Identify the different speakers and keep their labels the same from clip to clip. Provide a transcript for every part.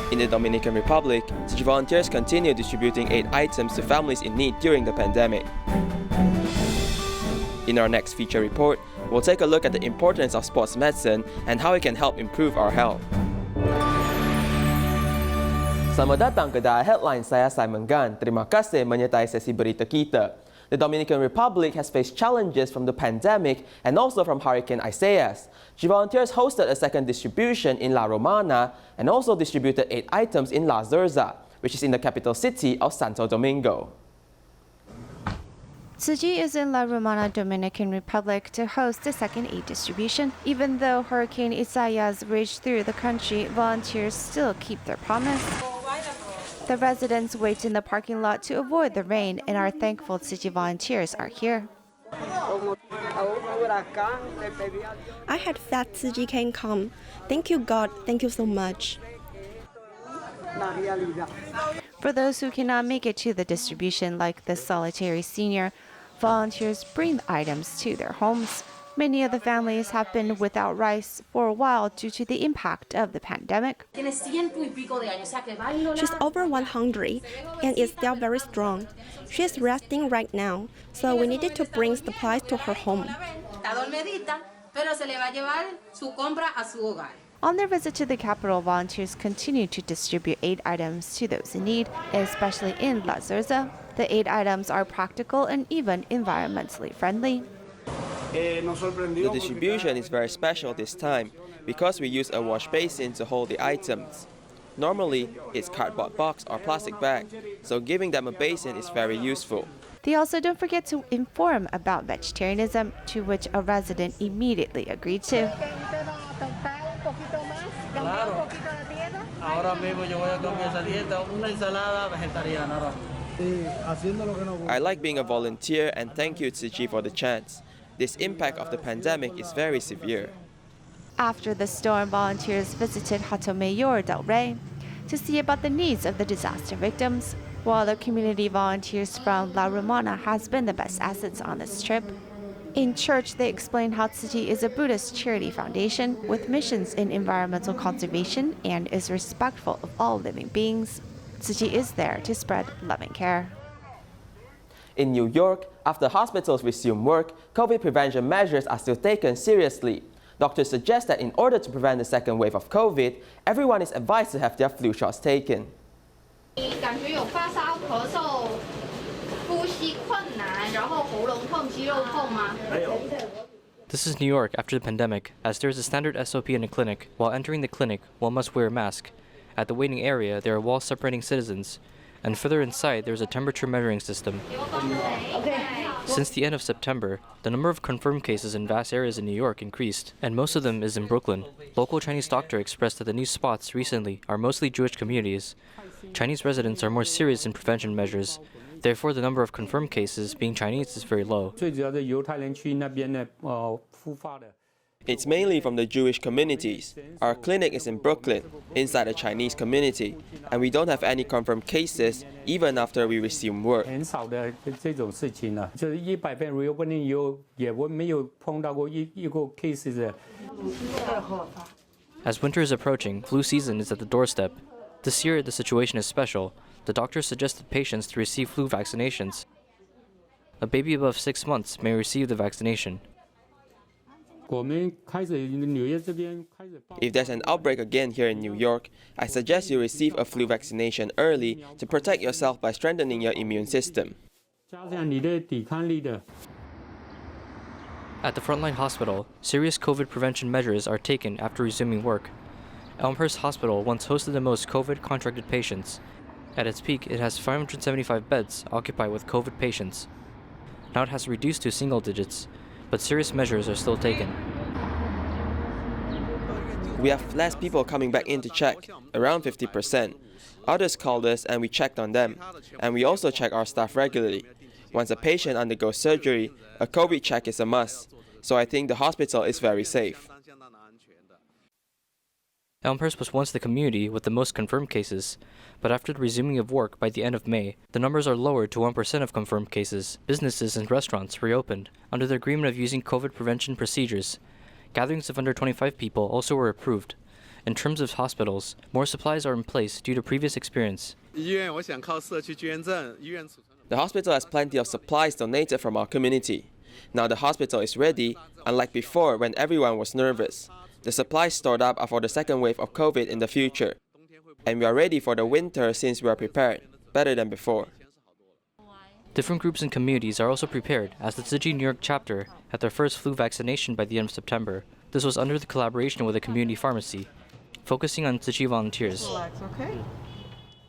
Speaker 1: In the Dominican Republic, Tzu Chi volunteers continue distributing aid items to families in need during the pandemic. In our next feature report, we'll take a look at the importance of sports medicine and how it can help improve our health. Selamat datang ke DaAi Headlines, saya Simon Gan. Terima kasih menyertai sesi berita kita. The Dominican Republic has faced challenges from the pandemic and also from Hurricane Isaias. Tzu Chi volunteers hosted a second distribution in La Romana and also distributed 8 items in La Zurza, which is in the capital city of Santo Domingo.
Speaker 2: Tzu Chi is in La Romana, Dominican Republic to host the second aid distribution. Even though Hurricane Isaias raged through the country, volunteers still keep their promise. The residents wait in the parking lot to avoid the rain and are thankful Tzu Chi volunteers are here.
Speaker 3: I had faith Tzu Chi can come. Thank you, God. Thank you so much.
Speaker 2: For those who cannot make it to the distribution, like this solitary senior, volunteers bring the items to their homes. Many of the families have been without rice for a while due to the impact of the pandemic.
Speaker 3: She's over 100 and is still very strong. She is resting right now, so we needed to bring supplies to her home.
Speaker 2: On their visit to the capital, volunteers continue to distribute aid items to those in need, especially in La Zurza. The aid items are practical and even environmentally friendly.
Speaker 1: The distribution is very special this time because we use a wash basin to hold the items. Normally, it's cardboard box or plastic bag, so giving them a basin is very useful.
Speaker 2: They also don't forget to inform about vegetarianism, to which a resident immediately agreed to.
Speaker 1: I like being a volunteer and thank you Tzu Chi for the chance. This impact of the pandemic is very severe.
Speaker 2: After the storm, volunteers visited Hato Mayor Del Rey to see about the needs of the disaster victims, while the community volunteers from La Romana has been the best assets on this trip. In church, they explained how Tzu Chi is a Buddhist charity foundation with missions in environmental conservation and is respectful of all living beings. Tzu Chi is there to spread loving care.
Speaker 1: In New York, after hospitals resume work, COVID prevention measures are still taken seriously. Doctors suggest that in order to prevent the second wave of COVID, everyone is advised to have their flu shots taken.
Speaker 4: This is New York after the pandemic, as there is a standard SOP in a clinic. While entering the clinic, one must wear a mask. At the waiting area, there are walls separating citizens, and further inside, there is a temperature measuring system. Since the end of September, the number of confirmed cases in vast areas in New York increased, and most of them is in Brooklyn. Local Chinese doctor expressed that the new spots recently are mostly Jewish communities. Chinese residents are more serious in prevention measures. Therefore, the number of confirmed cases being Chinese is very low.
Speaker 1: It's mainly from the Jewish communities. Our clinic is in Brooklyn, inside a Chinese community, and we don't have any confirmed cases even after we resume work.
Speaker 4: As winter is approaching, flu season is at the doorstep. This year, the situation is special. The doctor suggested patients to receive flu vaccinations. A baby above 6 months may receive the vaccination.
Speaker 1: If there's an outbreak again here in New York, I suggest you receive a flu vaccination early to protect yourself by strengthening your immune system.
Speaker 4: At the frontline hospital, serious COVID prevention measures are taken after resuming work. Elmhurst Hospital once hosted the most COVID-contracted patients. At its peak, it has 575 beds occupied with COVID patients. Now it has reduced to single digits, but serious measures are still taken.
Speaker 1: We have less people coming back in to check, around 50%. Others called us and we checked on them. And we also check our staff regularly. Once a patient undergoes surgery, a COVID check is a must. So I think the hospital is very safe.
Speaker 4: Elmhurst was once the community with the most confirmed cases, but after the resuming of work by the end of May, the numbers are lowered to 1% of confirmed cases. Businesses and restaurants reopened under the agreement of using COVID prevention procedures. Gatherings of under 25 people also were approved. In terms of hospitals, more supplies are in place due to previous experience.
Speaker 1: The hospital has plenty of supplies donated from our community. Now the hospital is ready, unlike before when everyone was nervous. The supplies stored up are for the second wave of COVID in the future. And we are ready for the winter since we are prepared, better than before.
Speaker 4: Different groups and communities are also prepared, as the Tzu Chi New York chapter had their first flu vaccination by the end of September. This was under the collaboration with a community pharmacy, focusing on Tzu Chi volunteers.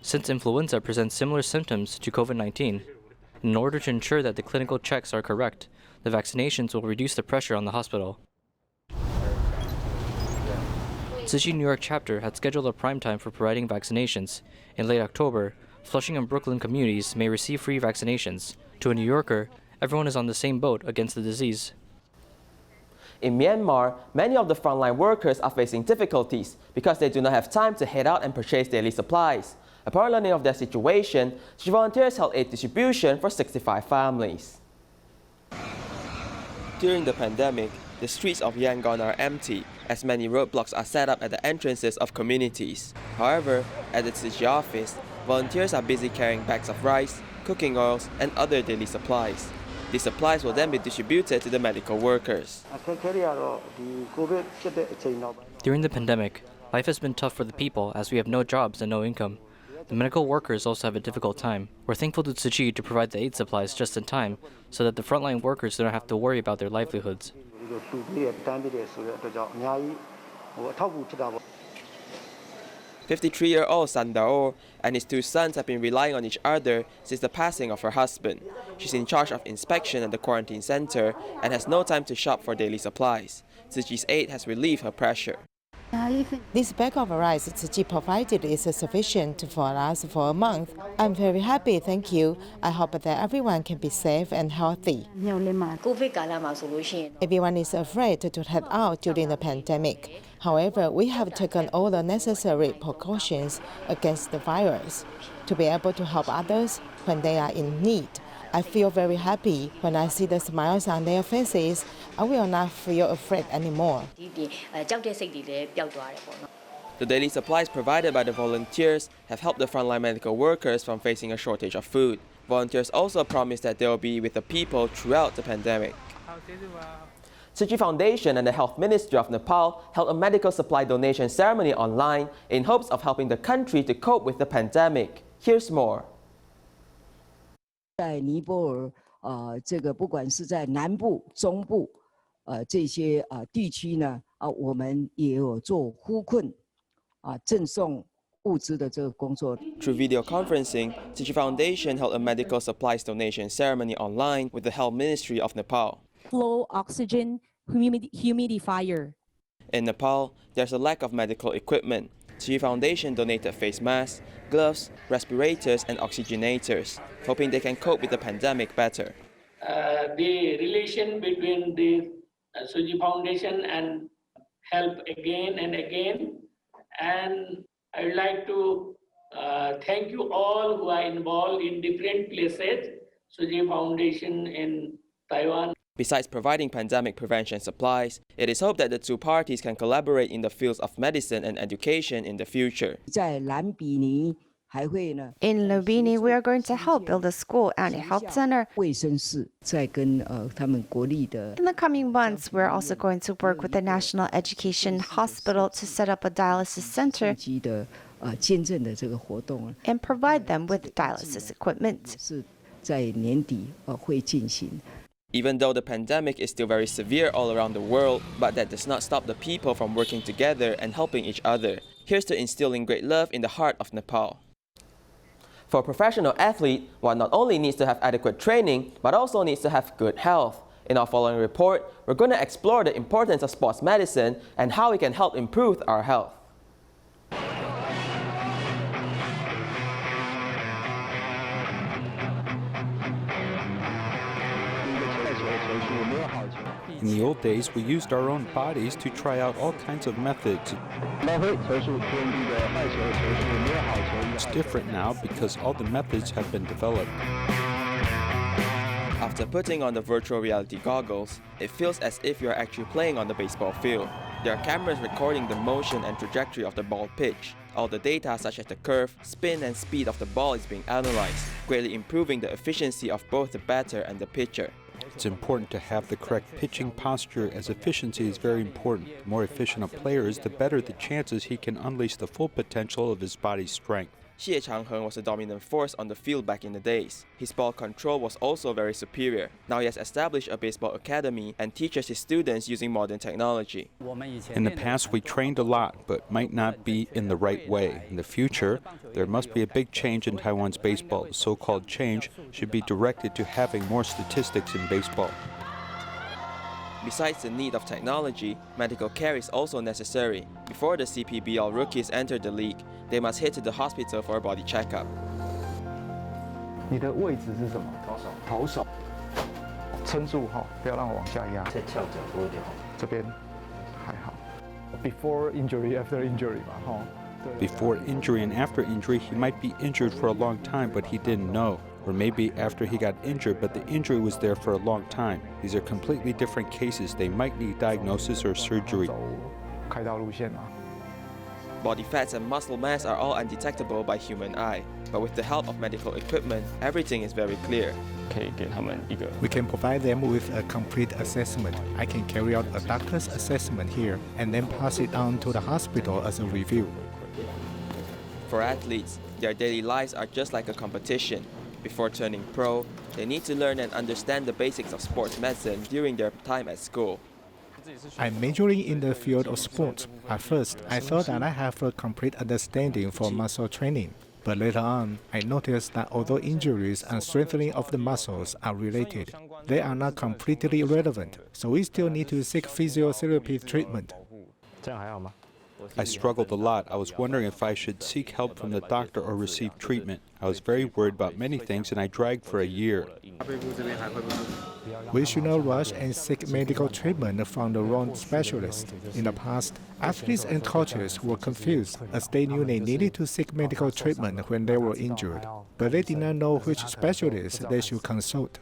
Speaker 4: Since influenza presents similar symptoms to COVID-19, in order to ensure that the clinical checks are correct, the vaccinations will reduce the pressure on the hospital. Tzu Chi New York chapter had scheduled a prime time for providing vaccinations. In late October, Flushing and Brooklyn communities may receive free vaccinations. To a New Yorker, everyone is on the same boat against the disease.
Speaker 1: In Myanmar, many of the frontline workers are facing difficulties because they do not have time to head out and purchase daily supplies. Upon learning of their situation, Tzu Chi volunteers held aid distribution for 65 families. During the pandemic, the streets of Yangon are empty, as many roadblocks are set up at the entrances of communities. However, at the Tzu Chi office, volunteers are busy carrying bags of rice, cooking oils, and other daily supplies. These supplies will then be distributed to the medical workers.
Speaker 4: During the pandemic, life has been tough for the people as we have no jobs and no income. The medical workers also have a difficult time. We're thankful to Tzu Chi to provide the aid supplies just in time so that the frontline workers don't have to worry about their livelihoods.
Speaker 1: 53-year-old Sandao and his two sons have been relying on each other since the passing of her husband. She's in charge of inspection at the quarantine center and has no time to shop for daily supplies. Tzu Chi's aid has relieved her pressure.
Speaker 5: This bag of rice Tzu Chi provided is sufficient for us for a month. I'm very happy, thank you. I hope that everyone can be safe and healthy. Everyone is afraid to head out during the pandemic. However, we have taken all the necessary precautions against the virus to be able to help others when they are in need. I feel very happy when I see the smiles on their faces. I will not feel afraid anymore.
Speaker 1: The daily supplies provided by the volunteers have helped the frontline medical workers from facing a shortage of food. Volunteers also promise that they will be with the people throughout the pandemic. Tzu Chi Foundation and the Health Ministry of Nepal held a medical supply donation ceremony online in hopes of helping the country to cope with the pandemic. Here's more.
Speaker 6: 在尼泊尔，这个不管是在南部、中部，这些地区呢，我们也有做纾困，赠送物资的这个工作。
Speaker 1: Through video conferencing, Tzu Chi Foundation held a medical supplies donation ceremony online with the Health Ministry of Nepal.
Speaker 7: Flow oxygen humidifier.
Speaker 1: In Nepal, there's a lack of medical equipment. Tzu Chi Foundation donated face masks, gloves, respirators, and oxygenators, hoping they can cope with the pandemic better.
Speaker 8: The relation between the Tzu Chi Foundation and help again and again. And I would like to thank you all who are involved in different places, Tzu Chi Foundation in Taiwan.
Speaker 1: Besides providing pandemic prevention supplies, it is hoped that the two parties can collaborate in the fields of medicine and education in the future.
Speaker 6: 在蓝比尼还会呢。
Speaker 2: In Lumbini, we are going to help build a school and a health center.
Speaker 6: 卫生室在跟他们国立的。
Speaker 2: In the coming months, we're also going to work with the National Education Hospital to set up a dialysis center
Speaker 6: 级的捐赠的这个活动
Speaker 2: and provide them with dialysis equipment.
Speaker 6: 是在年底会进行。
Speaker 1: Even though the pandemic is still very severe all around the world, but that does not stop the people from working together and helping each other. Here's to instilling great love in the heart of Nepal. For a professional athlete, one not only needs to have adequate training, but also needs to have good health. In our following report, we're going to explore the importance of sports medicine and how it can help improve our health.
Speaker 9: In the old days, we used our own bodies to try out all kinds of methods. It's different now because all the methods have been developed.
Speaker 1: After putting on the virtual reality goggles, it feels as if you're actually playing on the baseball field. There are cameras recording the motion and trajectory of the ball pitch. All the data such as the curve, spin and speed of the ball is being analyzed, greatly improving the efficiency of both the batter and the pitcher.
Speaker 9: It's important to have the correct pitching posture, as efficiency is very important. The more efficient a player is, the better the chances he can unleash the full potential of his body's strength.
Speaker 1: Xie Changheng was a dominant force on the field back in the days. His ball control was also very superior. Now he has established a baseball academy and teaches his students using modern technology.
Speaker 9: In the past, we trained a lot, but might not be in the right way. In the future, there must be a big change in Taiwan's baseball. The so-called change should be directed to having more statistics in baseball.
Speaker 1: Besides the need of technology, medical care is also necessary. Before the CPBL rookies enter the league, they must head to the hospital for a body checkup.
Speaker 10: 你的位置是什么？投手。撑住哈，不要让我往下压。再翘脚多一点。这边还好。Before injury, after injury 嘛，哈。
Speaker 9: Before injury and after injury, he might be injured for a long time, but he didn't know. Or maybe after he got injured, but the injury was there for a long time. These are completely different cases. They might need diagnosis or surgery.
Speaker 10: 开刀路线嘛。
Speaker 1: Body fats and muscle mass are all undetectable by human eye. But with the help of medical equipment, everything is very clear.
Speaker 11: We can provide them with a complete assessment. I can carry out a doctor's assessment here and then pass it on to the hospital as a review.
Speaker 1: For athletes, their daily lives are just like a competition. Before turning pro, they need to learn and understand the basics of sports medicine during their time at school.
Speaker 11: I'm majoring in the field of sports. At first, I thought that I have a complete understanding for muscle training. But later on, I noticed that although injuries and strengthening of the muscles are related, they are not completely relevant. So we still need to seek physiotherapy treatment.
Speaker 9: I struggled a lot. I was wondering if I should seek help from the doctor or receive treatment. I was very worried about many things, and I dragged for a year.
Speaker 11: We should not rush and seek medical treatment from the wrong specialist. In the past, athletes and coaches were confused as they knew they needed to seek medical treatment when they were injured, but they did not know which specialist they should consult.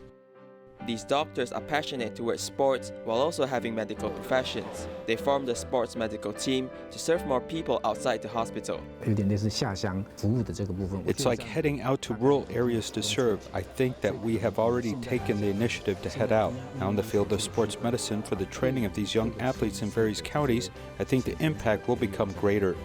Speaker 1: These doctors are passionate towards sports while also having medical professions. They form the sports medical team to serve more people outside the hospital.
Speaker 9: It's like heading out to rural areas to serve. I think that we have already taken the initiative to head out. Now in the field of sports medicine for the training of these young athletes in various counties, I think the impact will become greater.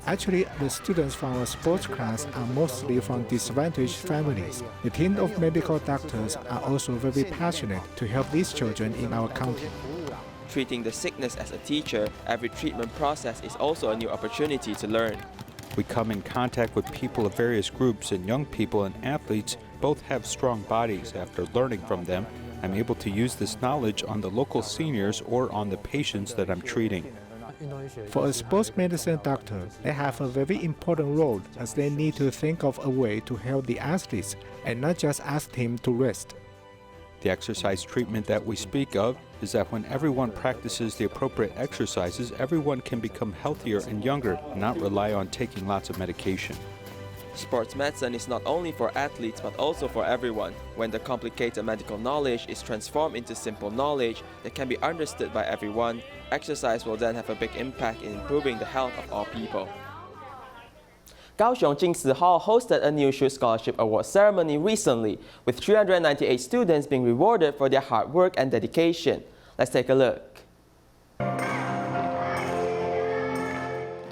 Speaker 11: Actually, the students from our sports class are mostly from disadvantaged families. The team of medical doctors are also very passionate to help these children in our county.
Speaker 1: Treating the sickness as a teacher, every treatment process is also a new opportunity to learn.
Speaker 9: We come in contact with people of various groups, and young people and athletes both have strong bodies. After learning from them, I'm able to use this knowledge on the local seniors or on the patients that I'm treating.
Speaker 11: For a sports medicine doctor, they have a very important role as they need to think of a way to help the athletes and not just ask him to rest.
Speaker 9: The exercise treatment that we speak of is that when everyone practices the appropriate exercises, everyone can become healthier and younger and not rely on taking lots of medication.
Speaker 1: Sports medicine is not only for athletes but also for everyone. When the complicated medical knowledge is transformed into simple knowledge that can be understood by everyone, exercise will then have a big impact in improving the health of all people. Kaohsiung Jingsi Hall hosted a New Shoot Scholarship Award ceremony recently, with 398 students being rewarded for their hard work and dedication. Let's take a look.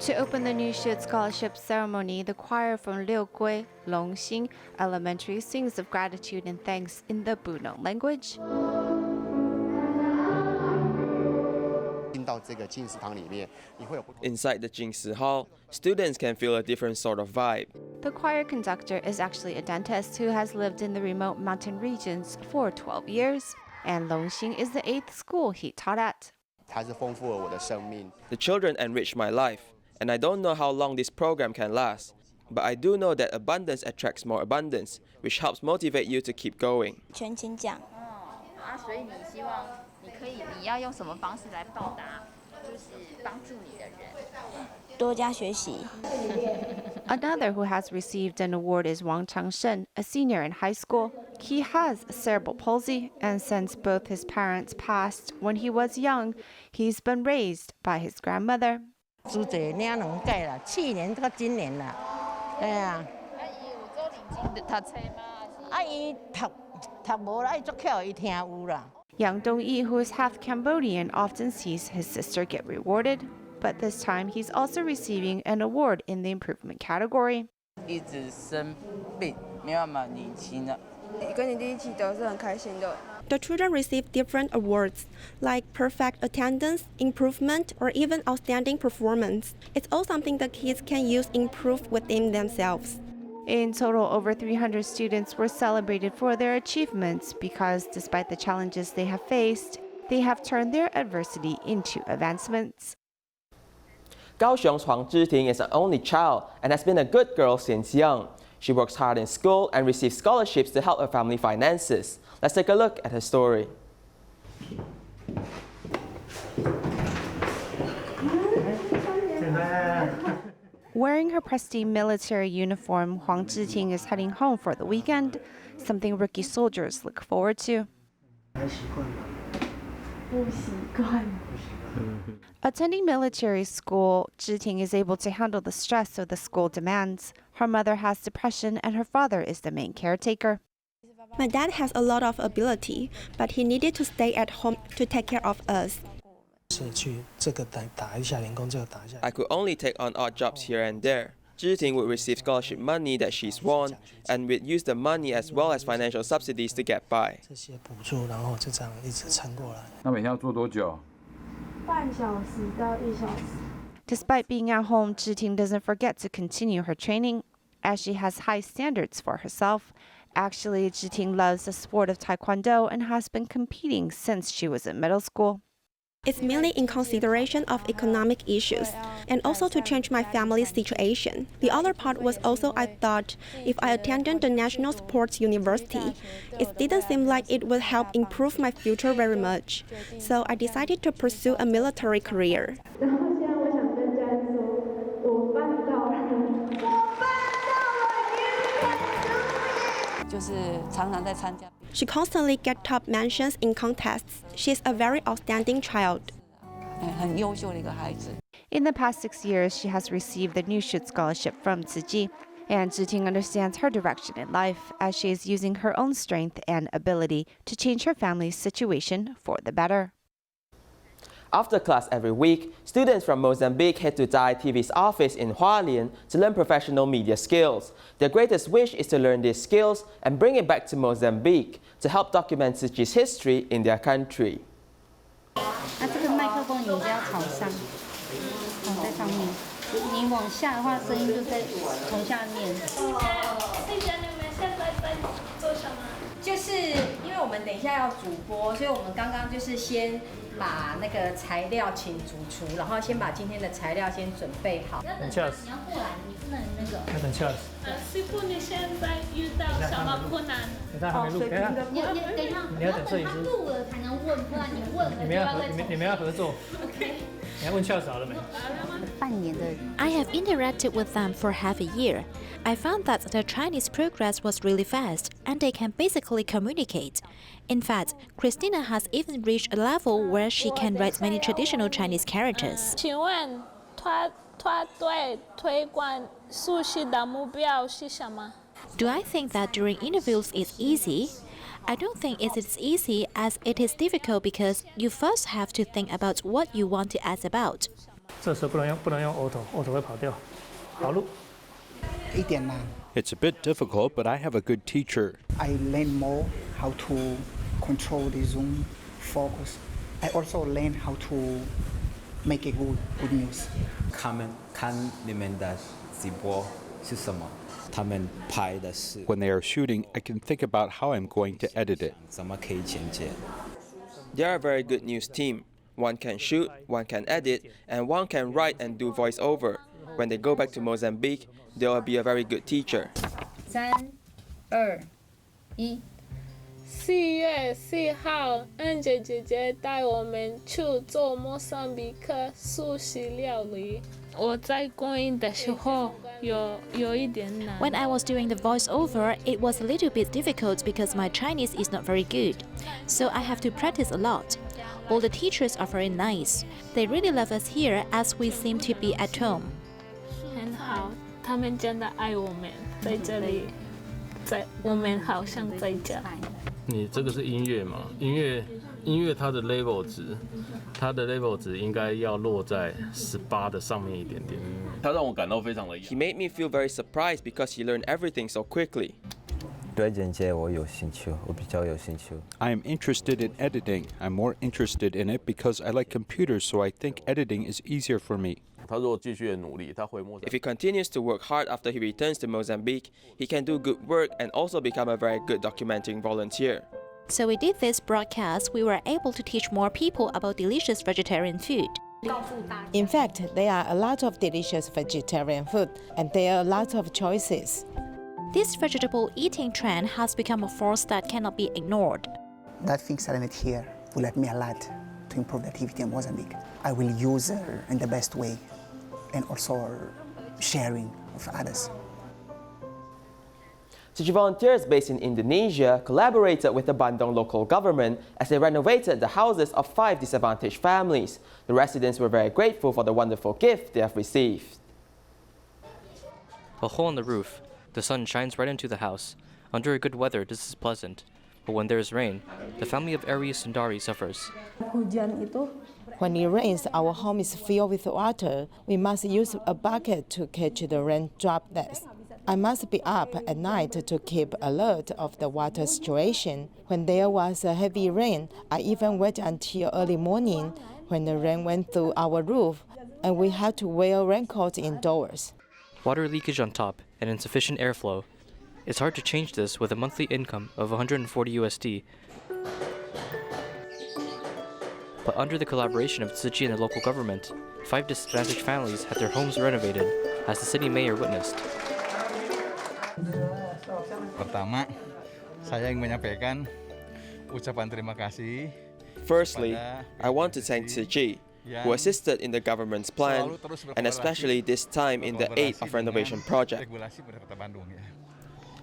Speaker 2: To open the New Shoot Scholarship ceremony, the choir from Liugui, Longxing Elementary sings of gratitude and thanks in the Bunong language.
Speaker 1: Inside the Jingsi Hall, students can feel a different sort of vibe.
Speaker 2: The choir conductor is actually a dentist who has lived in the remote mountain regions for 12 years, and Longxing is the 8th school he taught at.
Speaker 1: The children enrich my life, and I don't know how long this program can last. But I do know that abundance attracts more abundance, which helps motivate you to keep going.
Speaker 2: Another who has received an award is Wang Changshen, a senior in high school. He has cerebral palsy, and since both his parents passed when he was young, he's been raised by his grandmother. Yang Dong-yi, who is half Cambodian, often sees his sister get rewarded, but this time he's also receiving an award in the improvement category.
Speaker 3: The children receive different awards, like perfect attendance, improvement, or even outstanding performance. It's all something the kids can use improve within themselves.
Speaker 2: In total, over 300 students were celebrated for their achievements because, despite the challenges they have faced, they have turned their adversity into advancements.
Speaker 1: Kaohsiung's Huang Zhiting is an only child and has been a good girl since young. She works hard in school and receives scholarships to help her family finances. Let's take a look at her story.
Speaker 2: Wearing her pristine military uniform, Huang Zhiting is heading home for the weekend, something rookie soldiers look forward to. Attending military school, Zhiting is able to handle the stress of the school demands. Her mother has depression and her father is the main caretaker.
Speaker 3: My dad has a lot of ability, but he needed to stay at home to take care of us.
Speaker 1: I could only take on odd jobs here and there. Zhiting would receive scholarship money that she's won and would use the money as well as financial subsidies to get by.
Speaker 2: Despite being at home, Zhiting doesn't forget to continue her training, as she has high standards for herself. Actually, Zhiting loves the sport of Taekwondo and has been competing since she was in middle school.
Speaker 3: It's mainly in consideration of economic issues and also to change my family's situation. The other part was also I thought if I attended the National Sports University, it didn't seem like it would help improve my future very much. So I decided to pursue a military career. She constantly gets top mentions in contests. She's a very outstanding child.
Speaker 2: In the past 6 years, she has received the New Shoot Scholarship from Tzu Chi, and Zhiting understands her direction in life as she is using her own strength and ability to change her family's situation for the better.
Speaker 1: After class every week, students from Mozambique head to DaAi TV's office in Hualien to learn professional media skills. Their greatest wish is to learn these skills and bring it back to Mozambique to help document Tzu Chi's history in their country.
Speaker 12: I have interacted with them for half a year. I found that their Chinese progress was really fast, and they can basically communicate. In fact, Christina has even reached a level where she can write many traditional Chinese characters. Do I think that during interviews it's easy? I don't think it is easy, as it is difficult because you first have to think about what you want to ask about.
Speaker 9: It's a bit difficult, but I have a good teacher.
Speaker 13: I learn more how to control the Zoom, focus. I also learn how to make a good news.
Speaker 14: 他们看你们的直播是什么？他们拍的是
Speaker 9: When they are shooting, I can think about how I'm going to edit it.
Speaker 14: 怎么可以剪接？
Speaker 1: They are a very good news team. One can shoot, one can edit, and one can write and do voiceover. When they go back to Mozambique, they will be a very good teacher.
Speaker 15: 3、2、1。4月4号，恩姐姐姐带我们去做莫桑比克素食料理。我在公营的时候，
Speaker 12: When I was doing the voiceover, it was a little bit difficult because my Chinese is not very good, so I have to practice a lot. All the teachers are very nice. They really love us here as we seem to be at home.
Speaker 15: 很好，他们真的爱我们，在这里，我们好像在家。
Speaker 16: 你这个是音乐嘛？音乐它的 level 值应该要落在18的上面一点点。他让我感到非常的。
Speaker 1: He made me feel very surprised because he learned everything so quickly.
Speaker 14: 对剪接我有兴趣，我比较有兴趣。
Speaker 9: I am interested in editing. I'm more interested in it because I like computers, so I think editing is easier for me.
Speaker 16: 他如果继续努力，他回莫。
Speaker 1: If he continues to work hard after he returns to Mozambique, he can do good work and also become a very good documenting volunteer.
Speaker 12: So we did this broadcast, we were able to teach more people about delicious vegetarian food.
Speaker 5: In fact, there are a lot of delicious vegetarian food, and there are a lot of choices.
Speaker 12: This vegetable eating trend has become a force that cannot be ignored.
Speaker 13: That thing Selamat here will help me a lot to improve the activity in Mozambique. I will use it in the best way and also sharing with others.
Speaker 1: Tzu Chi volunteers based in Indonesia collaborated with the Bandung local government as they renovated the houses of 5 disadvantaged families. The residents were very grateful for the wonderful gift they have received.
Speaker 4: A hole in the roof. The sun shines right into the house. Under good weather, this is pleasant. But when there is rain, the family of Ari Sundari suffers.
Speaker 5: When it rains, our home is filled with water. We must use a bucket to catch the rain droplets. I must be up at night to keep alert of the water situation. When there was a heavy rain, I even waited until early morning when the rain went through our roof, and we had to wear raincoats indoors.
Speaker 4: Water leakage on top and insufficient airflow. It's hard to change this with a monthly income of 140 USD. But under the collaboration of Tzu Chi and the local government, 5 disadvantaged families had their homes renovated, as the city mayor witnessed.
Speaker 17: Pertama, saya ingin menyampaikan ucapan terima kasih.
Speaker 1: Firstly, I want to thank Tzu Chi, who assisted in the government's plan, and especially this time in the aid of renovation project.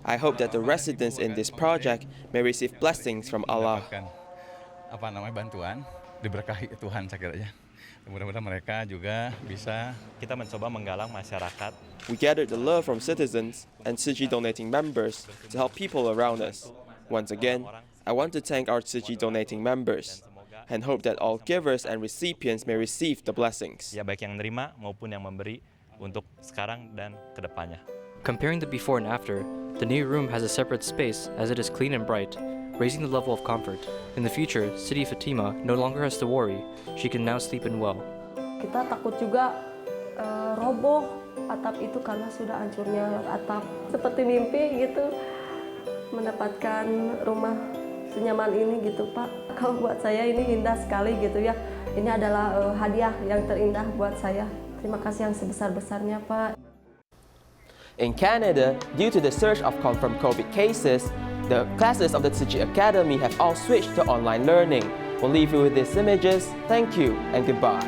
Speaker 1: I hope that the residents in this project may receive blessings from Allah.
Speaker 17: Bantuan diberkahi Tuhan saya kira ya. Mudah-mudahan mereka juga bisa. Kita mencoba menggalang masyarakat.
Speaker 1: We gathered the love from citizens and Tzu Chi donating members to help people around us. Once again, I want to thank our Tzu Chi donating members and hope that all givers and recipients may receive the blessings.
Speaker 17: Ya baik yang menerima maupun yang memberi untuk sekarang dan kedepannya.
Speaker 4: Comparing the before and after, the new room has a separate space as it is clean and bright, raising the level of comfort. In the future, City Fatima no longer has to worry. She can now sleep in well.
Speaker 18: Kita takut juga roboh atap itu karena sudah hancurnya atap. Seperti mimpi gitu mendapatkan rumah senyaman ini gitu Pak. Kalau buat saya ini indah sekali gitu ya. Ini adalah hadiah yang terindah buat saya. Terima kasih yang sebesar-besarnya Pak.
Speaker 1: In Canada, due to the surge of confirmed COVID cases, the classes of the Tzu Chi Academy have all switched to online learning. We'll leave you with these images. Thank you and goodbye.